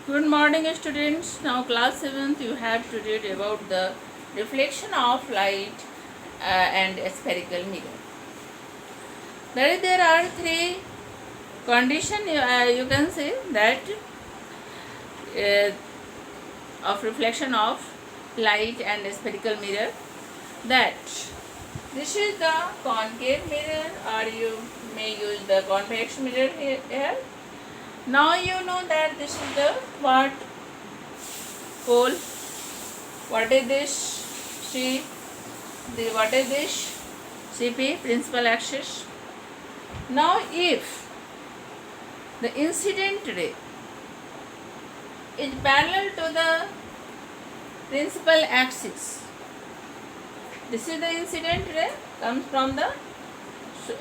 Good morning, students. Now, class 7th, you have to read about the reflection of light and a spherical mirror. There are three conditions you can say that uh, of reflection of light and a spherical mirror. That this is the concave mirror, or you may use the convex mirror here. Now you know that this is the what pole. What is this? C. What is this? CP, principal axis. Now if the incident ray is parallel to the principal axis, this is the incident ray, comes from the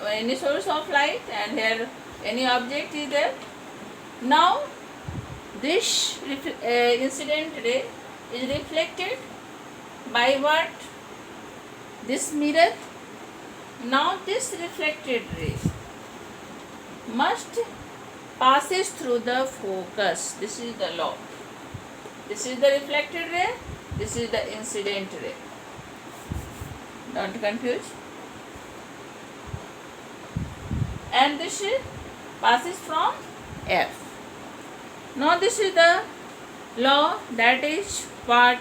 any source of light, and here any object is there. Now this incident ray is reflected by what? This mirror. Now this reflected ray must passes through the focus. This is the law. This is the reflected ray, this is the incident ray. Don't confuse. And this is passes from F. Now this is the law, that is what?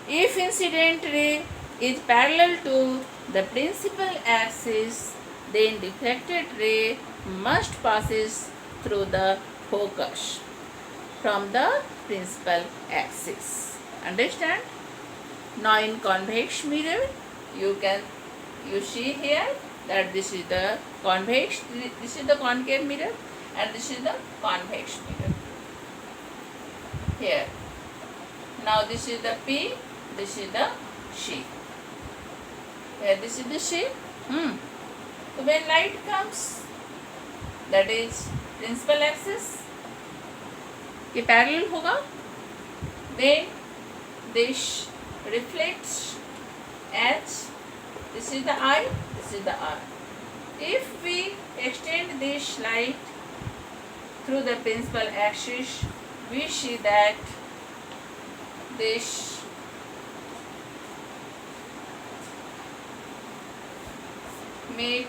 If incident ray is parallel to the principal axis, then reflected ray must passes through the focus from the principal axis. Understand? Now in convex mirror, you see here that this is the convex, this is the concave mirror, and this is the convex mirror. Here. Now this is the P, this is the C. Here this is the C. So when light comes, that is principal axis के parallel होगा, then this reflects H. This is the I, this is the R. If we extend this light through the principal axis, we see that this meet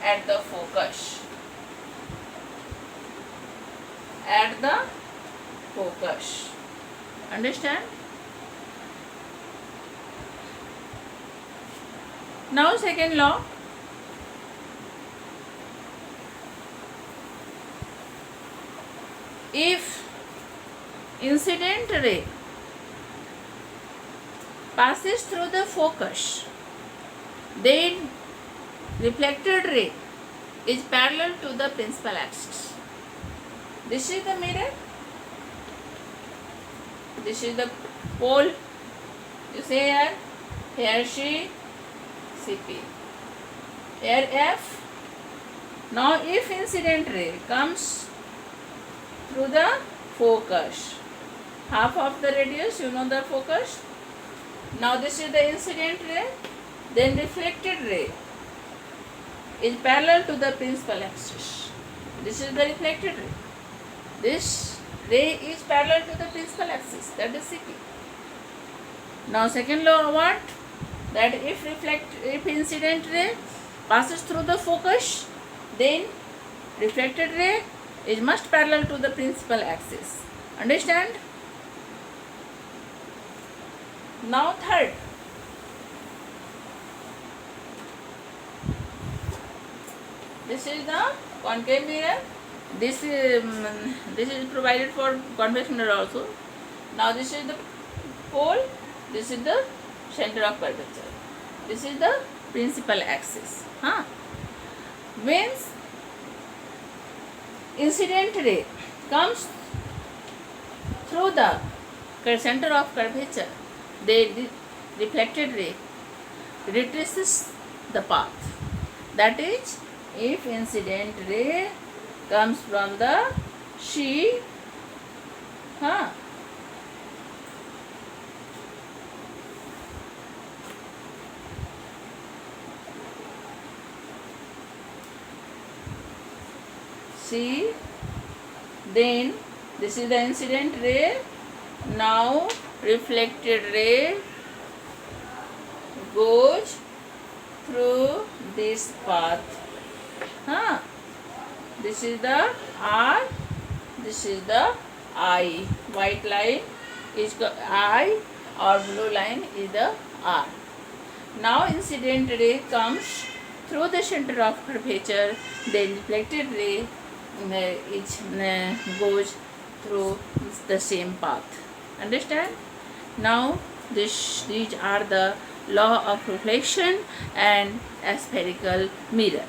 at the focus. At the focus. Understand? Now second law. If incident ray passes through the focus, then reflected ray is parallel to the principal axis. This is the mirror. This is the pole. You say here C, CP. Here F. Now if incident ray comes through the focus, half of the radius, you know the focus. Now this is the incident ray, then reflected ray is parallel to the principal axis. This is the reflected ray. This ray is parallel to the principal axis, that is CP. Now second law what? That if incident ray passes through the focus, then reflected ray is must parallel to the principal axis. Understand? Now third. This is the concave mirror. This is provided for convex mirror also. Now this is the pole. This is the center of curvature. This is the principal axis. When incident ray comes through the center of curvature, the reflected ray retraces the path. That is, if incident ray comes from the C, C, then This is the incident ray. Now reflected ray goes through this path. Huh? This is the R. This is the I. White line is the I, or blue line is the R. Now incident ray comes through the center of curvature. The reflected ray goes through the same path. Understand? Now these are the law of reflection and a spherical mirror.